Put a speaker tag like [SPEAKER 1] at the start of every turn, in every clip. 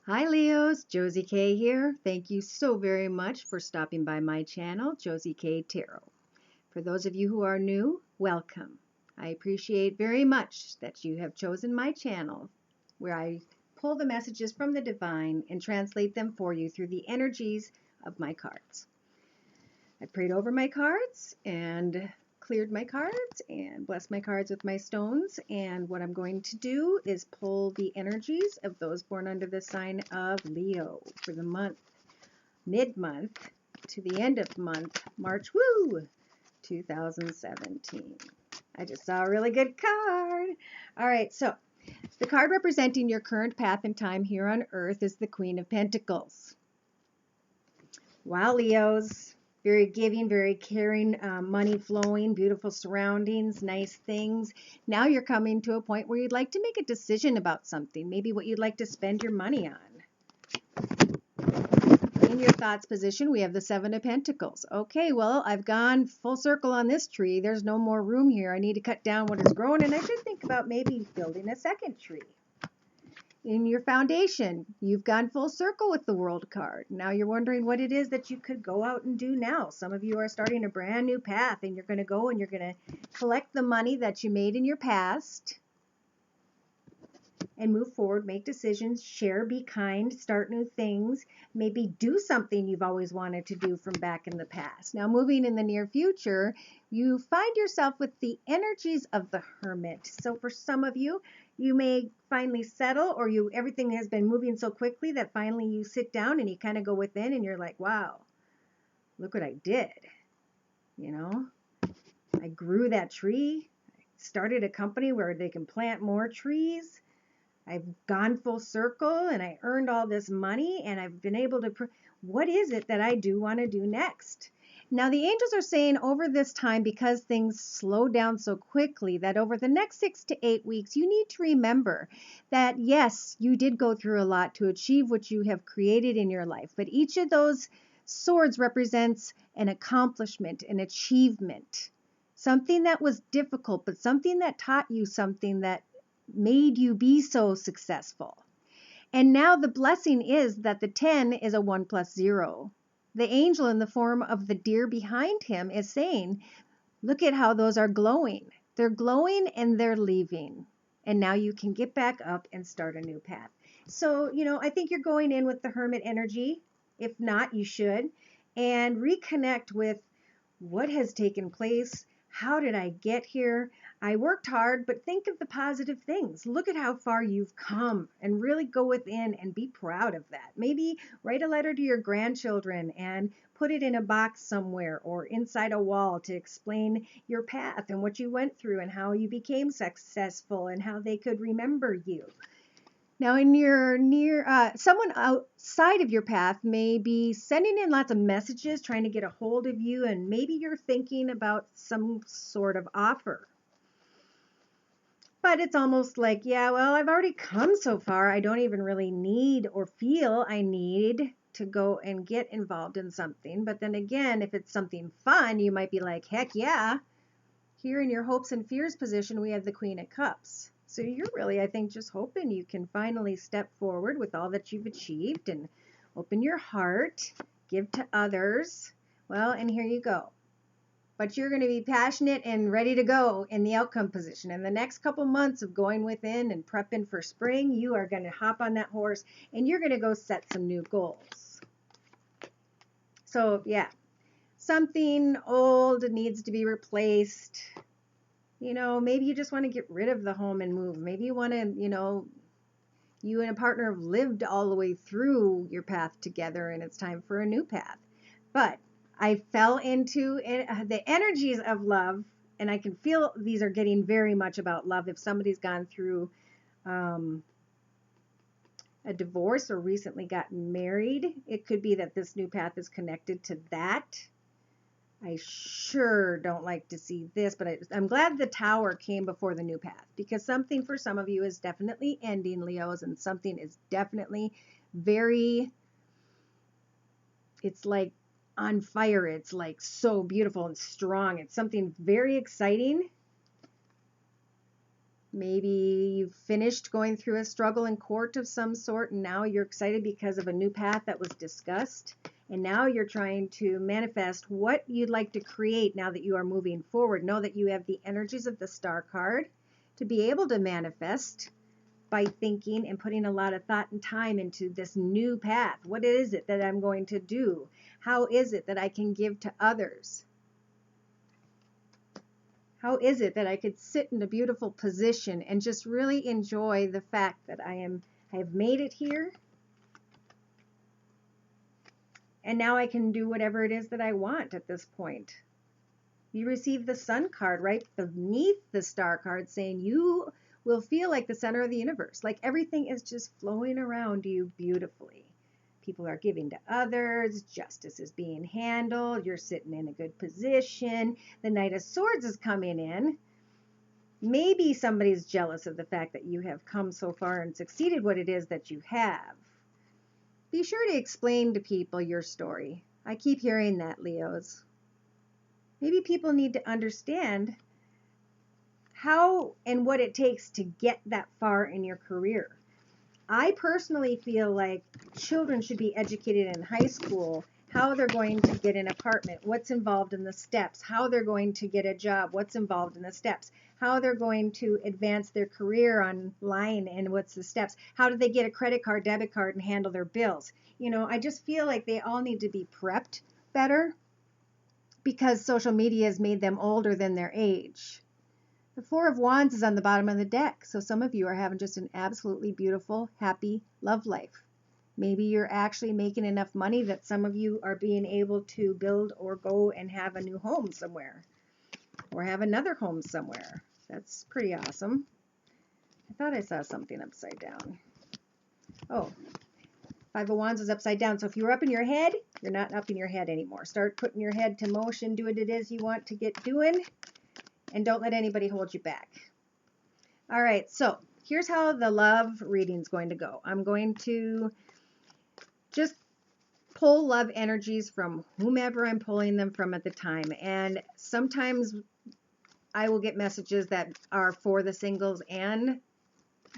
[SPEAKER 1] Hi Leos, Josie K here. Thank you so very much for stopping by my channel, Josie K Tarot. For those of you who are new, welcome. I appreciate very much that you have chosen my channel where I pull the messages from the divine and translate them for you through the energies of my cards. I prayed over my cards and cleared my cards and blessed my cards with my stones. And what I'm going to do is pull the energies of those born under the sign of Leo for the month, mid-month to the end of month, March, 2017. I just saw a really good card. All right, so the card representing your current path and time here on Earth is the Queen of Pentacles. Wow, Leos, very giving, very caring, money flowing, beautiful surroundings, nice things. Now you're coming to a point where you'd like to make a decision about something, maybe what you'd like to spend your money on. In your thoughts position, we have the Seven of Pentacles. Okay, well, I've gone full circle on this tree. There's no more room here. I need to cut down what is growing, and I should think about maybe building a second tree. In your foundation, you've gone full circle with the World card. Now you're wondering what it is that you could go out and do now. Some of you are starting a brand new path, and you're going to go and you're going to collect the money that you made in your past and move forward, make decisions, share, be kind, start new things, maybe do something you've always wanted to do from back in the past. Now, moving in the near future, you find yourself with the energies of the Hermit. So for some of you, you may finally settle, or everything has been moving so quickly that finally you sit down and you kind of go within and you're like, wow, look what I did. You know, I grew that tree, I started a company where they can plant more trees. I've gone full circle and I earned all this money and I've been able to, what is it that I do want to do next? Now the angels are saying over this time, because things slow down so quickly, that over the next 6 to 8 weeks, you need to remember that yes, you did go through a lot to achieve what you have created in your life, but each of those swords represents an accomplishment, an achievement, something that was difficult, but something that taught you something that made you be so successful. And now the blessing is that the 10 is a 1 plus 0. The angel in the form of the deer behind him is saying, look at how those are glowing. They're glowing and they're leaving. And now you can get back up and start a new path. So, I think you're going in with the Hermit energy. If not, you should. And reconnect with what has taken place. How did I get here? I worked hard, but think of the positive things. Look at how far you've come and really go within and be proud of that. Maybe write a letter to your grandchildren and put it in a box somewhere or inside a wall to explain your path and what you went through and how you became successful and how they could remember you. Now, in your someone outside of your path may be sending in lots of messages, trying to get a hold of you, and maybe you're thinking about some sort of offer. But it's almost like, yeah, well, I've already come so far. I don't even really need or feel I need to go and get involved in something. But then again, if it's something fun, you might be like, heck yeah. Here in your hopes and fears position, we have the Queen of Cups. So you're really, I think, just hoping you can finally step forward with all that you've achieved and open your heart, give to others. Well, and here you go. But you're going to be passionate and ready to go in the outcome position. In the next couple months of going within and prepping for spring, you are going to hop on that horse and you're going to go set some new goals. So, yeah, something old needs to be replaced. Maybe you just want to get rid of the home and move. Maybe you want to, you and a partner have lived all the way through your path together and it's time for a new path. But I fell into the energies of love, and I can feel these are getting very much about love. If somebody's gone through a divorce or recently gotten married, it could be that this new path is connected to that. I sure don't like to see this, but I'm glad the Tower came before the new path, because something for some of you is definitely ending, Leos, and something is definitely it's like on fire. It's like so beautiful and strong. It's something very exciting. Maybe you've finished going through a struggle in court of some sort, and now you're excited because of a new path that was discussed. And now you're trying to manifest what you'd like to create now that you are moving forward. Know that you have the energies of the star card to be able to manifest by thinking and putting a lot of thought and time into this new path. What is it that I'm going to do? How is it that I can give to others? How is it that I could sit in a beautiful position and just really enjoy the fact that I have made it here, and now I can do whatever it is that I want at this point. You receive the Sun card right beneath the Star card saying you will feel like the center of the universe, like everything is just flowing around you beautifully. People are giving to others, justice is being handled, you're sitting in a good position, the Knight of Swords is coming in. Maybe somebody's jealous of the fact that you have come so far and succeeded what it is that you have. Be sure to explain to people your story. I keep hearing that, Leos. Maybe people need to understand how and what it takes to get that far in your career. I personally feel like children should be educated in high school, how they're going to get an apartment, what's involved in the steps, how they're going to get a job, what's involved in the steps, how they're going to advance their career online and what's the steps, how do they get a credit card, debit card, and handle their bills. You know, I just feel like they all need to be prepped better because social media has made them older than their age. The Four of Wands is on the bottom of the deck, so some of you are having just an absolutely beautiful, happy love life. Maybe you're actually making enough money that some of you are being able to build or go and have a new home somewhere, or have another home somewhere. That's pretty awesome. I thought I saw something upside down. Oh, Five of Wands is upside down, so if you were up in your head, you're not up in your head anymore. Start putting your head to motion, do what it is you want to get doing. And don't let anybody hold you back. All right, so here's how the love reading is going to go. I'm going to just pull love energies from whomever I'm pulling them from at the time. And sometimes I will get messages that are for the singles and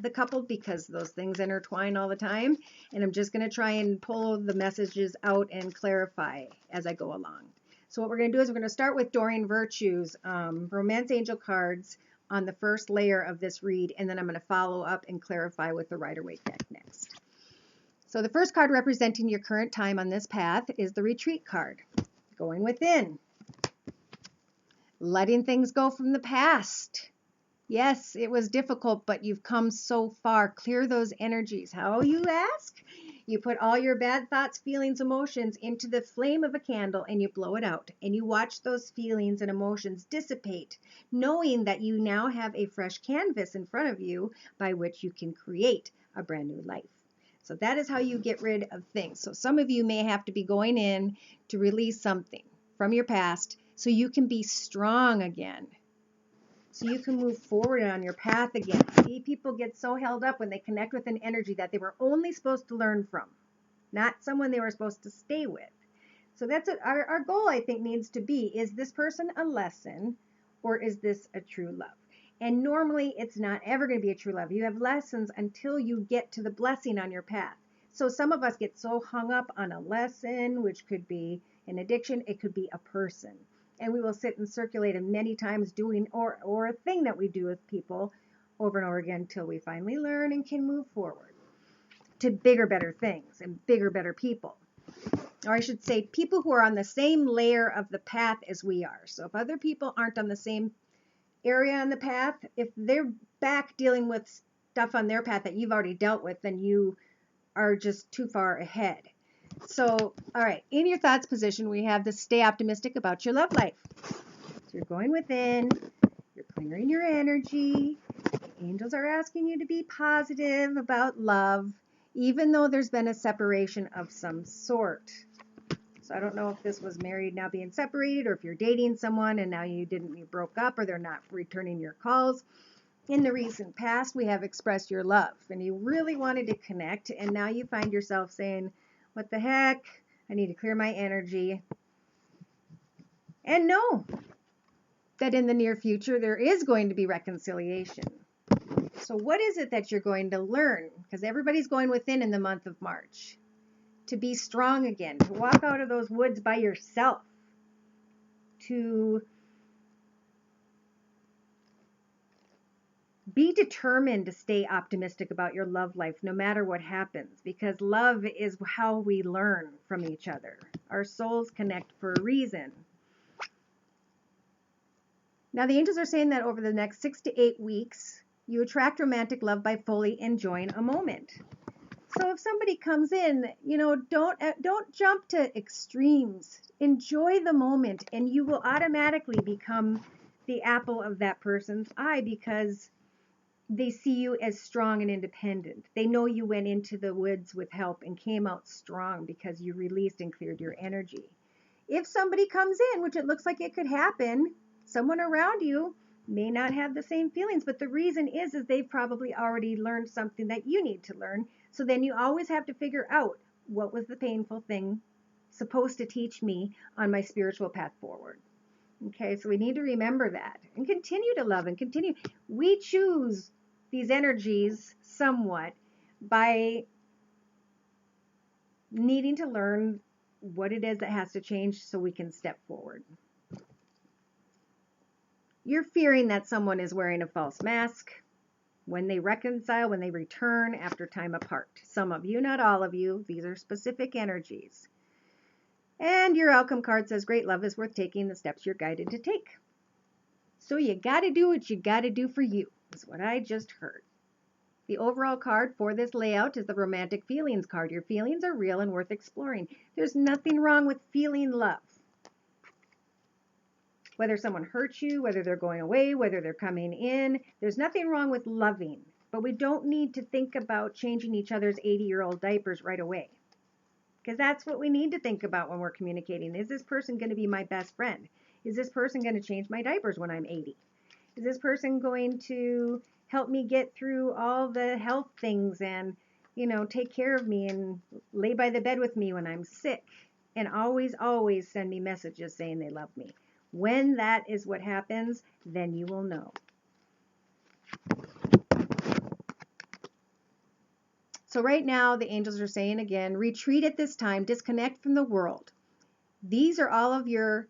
[SPEAKER 1] the couple because those things intertwine all the time. And I'm just going to try and pull the messages out and clarify as I go along. So what we're going to do is we're going to start with Doreen Virtue's Romance Angel cards on the first layer of this read, and then I'm going to follow up and clarify with the Rider-Waite deck next. So the first card representing your current time on this path is the Retreat card. Going within. Letting things go from the past. Yes, it was difficult, but you've come so far. Clear those energies. How, you ask? You put all your bad thoughts, feelings, emotions into the flame of a candle and you blow it out. And you watch those feelings and emotions dissipate, knowing that you now have a fresh canvas in front of you by which you can create a brand new life. So that is how you get rid of things. So some of you may have to be going in to release something from your past so you can be strong again. So you can move forward on your path again. See, people get so held up when they connect with an energy that they were only supposed to learn from, not someone they were supposed to stay with. So that's what our goal, I think, needs to be. Is this person a lesson or is this a true love? And normally it's not ever going to be a true love. You have lessons until you get to the blessing on your path. So some of us get so hung up on a lesson, which could be an addiction, it could be a person. And we will sit and circulate them many times doing or a thing that we do with people over and over again until we finally learn and can move forward to bigger, better things and bigger, better people. Or I should say people who are on the same layer of the path as we are. So if other people aren't on the same area on the path, if they're back dealing with stuff on their path that you've already dealt with, then you are just too far ahead. So, all right, in your thoughts position, we have the stay optimistic about your love life. So you're going within, you're clearing your energy. The angels are asking you to be positive about love, even though there's been a separation of some sort. So I don't know if this was married now being separated, or if you're dating someone and now you broke up, or they're not returning your calls. In the recent past, we have expressed your love and you really wanted to connect, and now you find yourself saying, what the heck? I need to clear my energy. And know that in the near future, there is going to be reconciliation. So what is it that you're going to learn? Because everybody's going within in the month of March. To be strong again, to walk out of those woods by yourself, to be determined to stay optimistic about your love life no matter what happens, because love is how we learn from each other. Our souls connect for a reason. Now, the angels are saying that over the next 6 to 8 weeks, you attract romantic love by fully enjoying a moment. So if somebody comes in, don't jump to extremes. Enjoy the moment, and you will automatically become the apple of that person's eye because they see you as strong and independent. They know you went into the woods with help and came out strong because you released and cleared your energy. If somebody comes in, which it looks like it could happen, someone around you may not have the same feelings, but the reason is they've probably already learned something that you need to learn. So then you always have to figure out, what was the painful thing supposed to teach me on my spiritual path forward? Okay, so we need to remember that and continue to love and continue. We choose these energies somewhat by needing to learn what it is that has to change so we can step forward. You're fearing that someone is wearing a false mask when they reconcile, when they return after time apart. Some of you, not all of you. These are specific energies. And your outcome card says, great love is worth taking the steps you're guided to take. So you got to do what you got to do for you, is what I just heard. The overall card for this layout is the romantic feelings card. Your feelings are real and worth exploring. There's nothing wrong with feeling love. Whether someone hurts you, whether they're going away, whether they're coming in, there's nothing wrong with loving. But we don't need to think about changing each other's 80-year-old diapers right away. Because that's what we need to think about when we're communicating. Is this person going to be my best friend? Is this person going to change my diapers when I'm 80? Is this person going to help me get through all the health things and, take care of me and lay by the bed with me when I'm sick? And always, always send me messages saying they love me. When that is what happens, then you will know. So right now, the angels are saying again, retreat at this time, disconnect from the world. These are all of your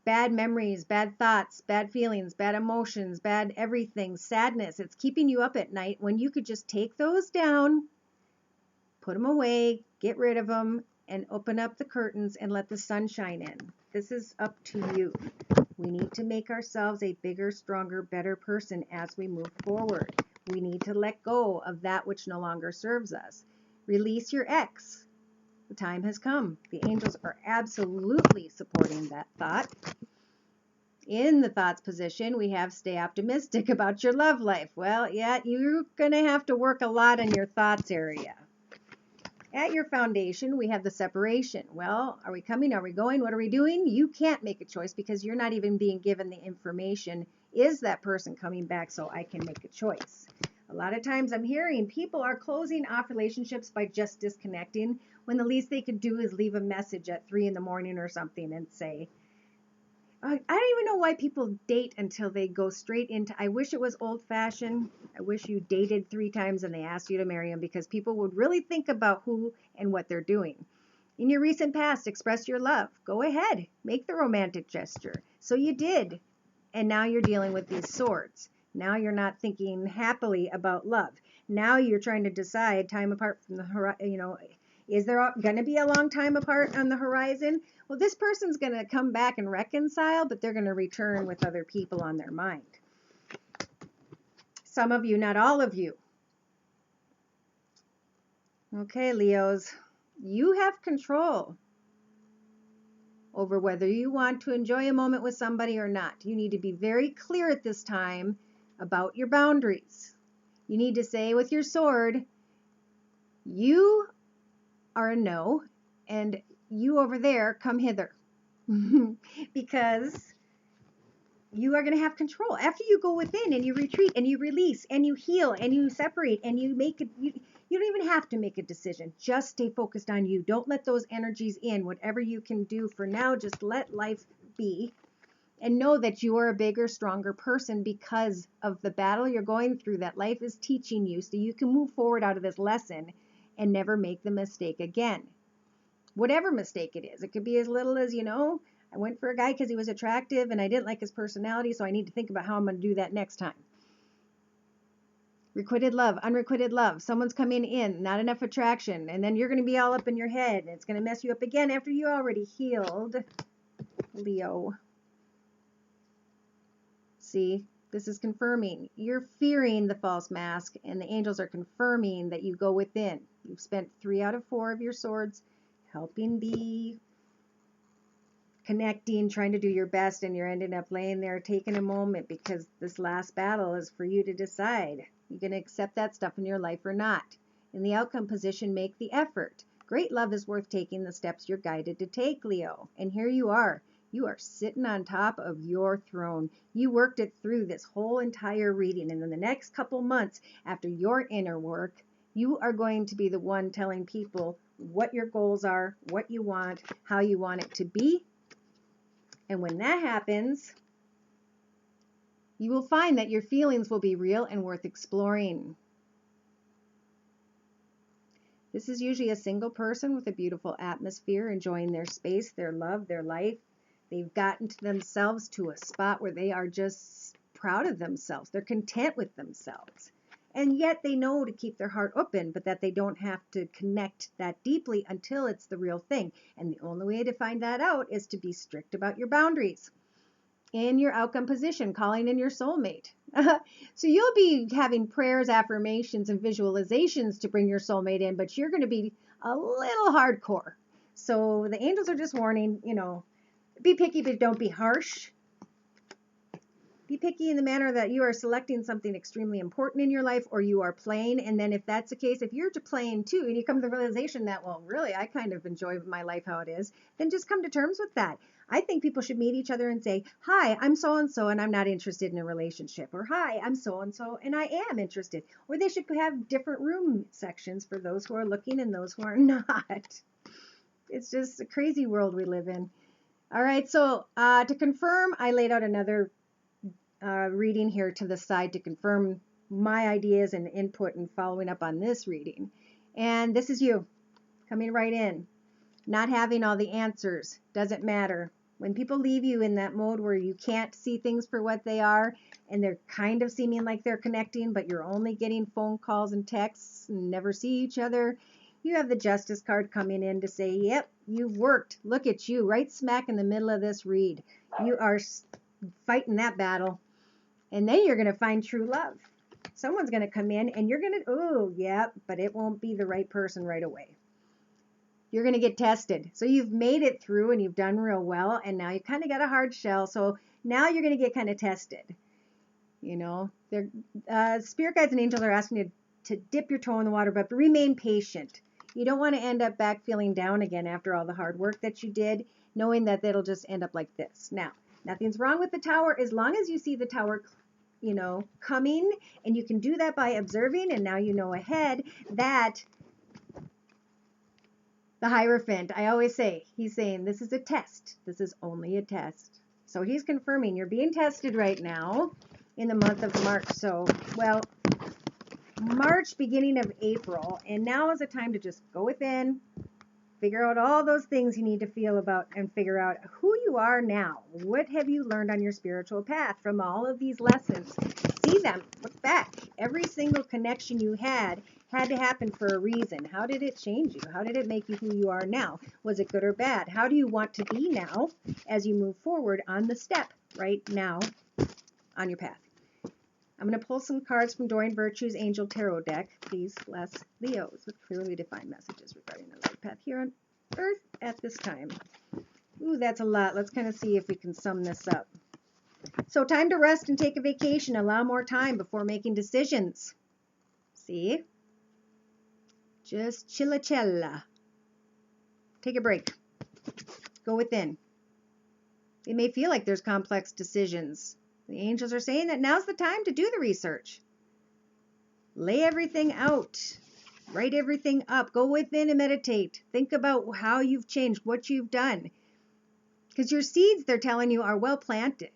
[SPEAKER 1] bad memories, bad thoughts, bad feelings, bad emotions, bad everything, sadness. It's keeping you up at night when you could just take those down, put them away, get rid of them, and open up the curtains and let the sun shine in. This is up to you. We need to make ourselves a bigger, stronger, better person as we move forward. We need to let go of that which no longer serves us. Release your ex. The time has come. The angels are absolutely supporting that thought. In the thoughts position, we have stay optimistic about your love life. Well, yeah, you're going to have to work a lot in your thoughts area. At your foundation, we have the separation. Well, are we coming? Are we going? What are we doing? You can't make a choice because you're not even being given the information. Is that person coming back so I can make a choice? A lot of times I'm hearing people are closing off relationships by just disconnecting when the least they could do is leave a message at 3 in the morning or something and say, I don't even know why people date until they go straight into, I wish it was old-fashioned. I wish you dated 3 times and they asked you to marry them, because people would really think about who and what they're doing. In your recent past, express your love. Go ahead. Make the romantic gesture. So you did. And now you're dealing with these swords. Now you're not thinking happily about love. Now you're trying to decide time apart from the horizon, is there going to be a long time apart on the horizon? Well, this person's going to come back and reconcile, but they're going to return with other people on their mind. Some of you, not all of you. Okay, Leos, you have control over whether you want to enjoy a moment with somebody or not. You need to be very clear at this time about your boundaries. You need to say with your sword, you are a no, and you over there, come hither. Because you are going to have control. After you go within and you retreat and you release and you heal and you separate and you make it, you don't even have to make a decision. Just stay focused on you. Don't let those energies in. Whatever you can do for now, just let life be. And know that you are a bigger, stronger person because of the battle you're going through that life is teaching you, so you can move forward out of this lesson and never make the mistake again. Whatever mistake it is. It could be as little as, I went for a guy because he was attractive and I didn't like his personality, so I need to think about how I'm going to do that next time. Requited love, unrequited love. Someone's coming in, not enough attraction, and then you're going to be all up in your head, and it's going to mess you up again after you already healed. Leo. See, this is confirming. You're fearing the false mask, and the angels are confirming that you go within. You've spent 3 out of 4 of your swords helping be connecting, trying to do your best, and you're ending up laying there taking a moment because this last battle is for you to decide. You're going to accept that stuff in your life or not. In the outcome position, make the effort. Great love is worth taking the steps you're guided to take, Leo. And here you are. You are sitting on top of your throne. You worked it through this whole entire reading. And in the next couple months, after your inner work, you are going to be the one telling people what your goals are, what you want, how you want it to be. And when that happens, you will find that your feelings will be real and worth exploring. This is usually a single person with a beautiful atmosphere, enjoying their space, their love, their life. They've gotten to themselves to a spot where they are just proud of themselves. They're content with themselves. And yet they know to keep their heart open, but that they don't have to connect that deeply until it's the real thing. And the only way to find that out is to be strict about your boundaries. In your outcome position, calling in your soulmate. So you'll be having prayers, affirmations, and visualizations to bring your soulmate in, but you're going to be a little hardcore. So the angels are just warning, be picky, but don't be harsh. Be picky in the manner that you are selecting something extremely important in your life, or you are playing. And then if that's the case, if you're to playing too, and you come to the realization that, well, really, I kind of enjoy my life how it is, then just come to terms with that. I think people should meet each other and say, hi, I'm so-and-so and I'm not interested in a relationship. Or hi, I'm so-and-so and I am interested. Or they should have different room sections for those who are looking and those who are not. It's just a crazy world we live in. All right, so to confirm, I laid out another reading here to the side to confirm my ideas and input and following up on this reading. And this is you coming right in. Not having all the answers doesn't matter. When people leave you in that mode where you can't see things for what they are and they're kind of seeming like they're connecting, but you're only getting phone calls and texts and never see each other, you have the Justice card coming in to say, yep, you've worked. Look at you right smack in the middle of this read. You are fighting that battle. And then you're going to find true love. Someone's going to come in and you're going to, oh, yeah, but it won't be the right person right away. You're going to get tested. So you've made it through and you've done real well. And now you kind of got a hard shell. So now you're going to get kind of tested. Spirit guides and angels are asking you to dip your toe in the water, but remain patient. You don't want to end up back feeling down again after all the hard work that you did, knowing that it'll just end up like this. Now, nothing's wrong with the tower as long as you see the tower, coming, and you can do that by observing, and now you know ahead that the Hierophant, I always say, he's saying this is a test. This is only a test. So he's confirming you're being tested right now in the month of March. So, March, beginning of April, and now is the time to just go within, figure out all those things you need to feel about and figure out who you are now. What have you learned on your spiritual path from all of these lessons? See them. Look back. Every single connection you had to happen for a reason. How did it change you? How did it make you who you are now? Was it good or bad? How do you want to be now as you move forward on the step right now on your path? I'm going to pull some cards from Doreen Virtue's Angel Tarot deck. Please bless Leos with clearly defined messages regarding their life path here on Earth at this time. Ooh, that's a lot. Let's kind of see if we can sum this up. So time to rest and take a vacation. Allow more time before making decisions. See? Just chilla. Take a break. Go within. It may feel like there's complex decisions. The angels are saying that now's the time to do the research. Lay everything out. Write everything up. Go within and meditate. Think about how you've changed, what you've done. because your seeds, they're telling you, are well planted.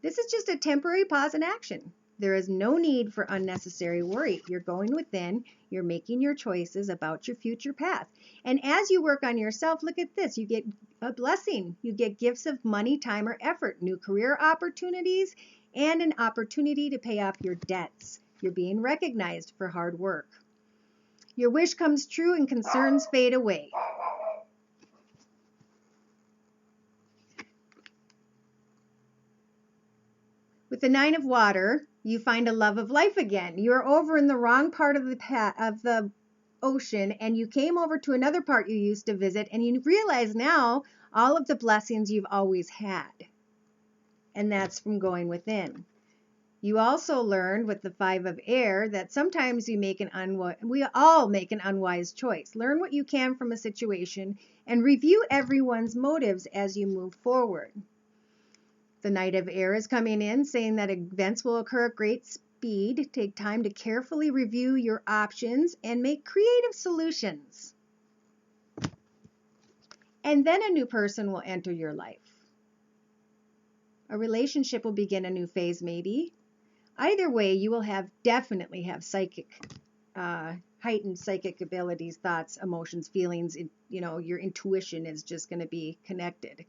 [SPEAKER 1] This is just a temporary pause in action. There is no need for unnecessary worry. You're going within, you're making your choices about your future path. And as you work on yourself, look at this, you get a blessing. You get gifts of money, time, or effort, new career opportunities, and an opportunity to pay off your debts. You're being recognized for hard work. Your wish comes true and concerns fade away. With the Nine of Water, you find a love of life again. You're over in the wrong part of the ocean, and you came over to another part you used to visit, and you realize now all of the blessings you've always had. And that's from going within. You also learned with the Five of Air that sometimes we all make an unwise choice. Learn what you can from a situation and review everyone's motives as you move forward. The Knight of Air is coming in saying that events will occur at great speed. Take time to carefully review your options and make creative solutions. And then a new person will enter your life. A relationship will begin a new phase maybe. Either way, you will definitely have heightened psychic abilities, thoughts, emotions, feelings. Your intuition is just going to be connected.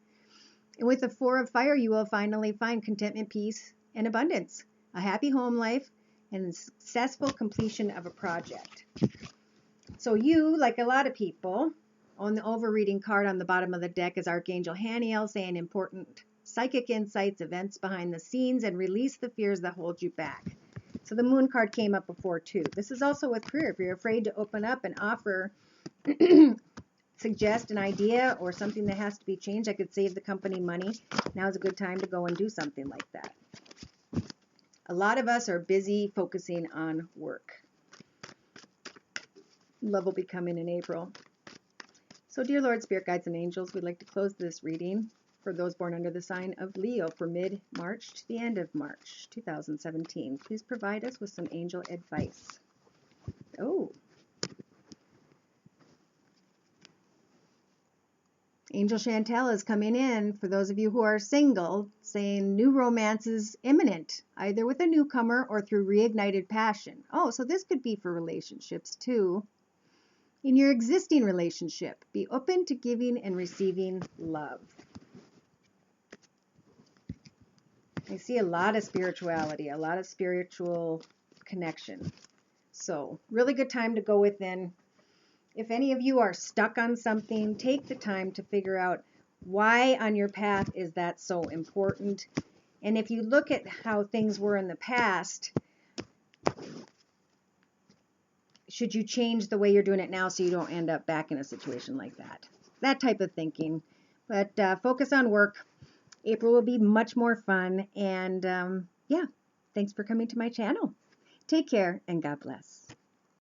[SPEAKER 1] And with the Four of Fire, you will finally find contentment, peace, and abundance, a happy home life, and a successful completion of a project. So you, like a lot of people, on the overreading card on the bottom of the deck is Archangel Haniel saying important psychic insights, events behind the scenes, and release the fears that hold you back. So the Moon card came up before too. This is also with career. If you're afraid to open up and offer suggest an idea or something that has to be changed that could save the company money, now is a good time to go and do something like that. A lot of us are busy focusing on work. Love will be coming in April. So dear Lord, Spirit Guides and Angels, we'd like to close this reading for those born under the sign of Leo for mid-March to the end of March 2017. Please provide us with some angel advice. Angel Chantel is coming in for those of you who are single, saying new romance is imminent, either with a newcomer or through reignited passion. So this could be for relationships too. In your existing relationship, be open to giving and receiving love. I see a lot of spirituality, a lot of spiritual connection. So really good time to go within. If any of you are stuck on something, take the time to figure out why on your path is that so important. And if you look at how things were in the past, should you change the way you're doing it now so you don't end up back in a situation like that? That type of thinking. But focus on work. April will be much more fun. And thanks for coming to my channel. Take care and God bless.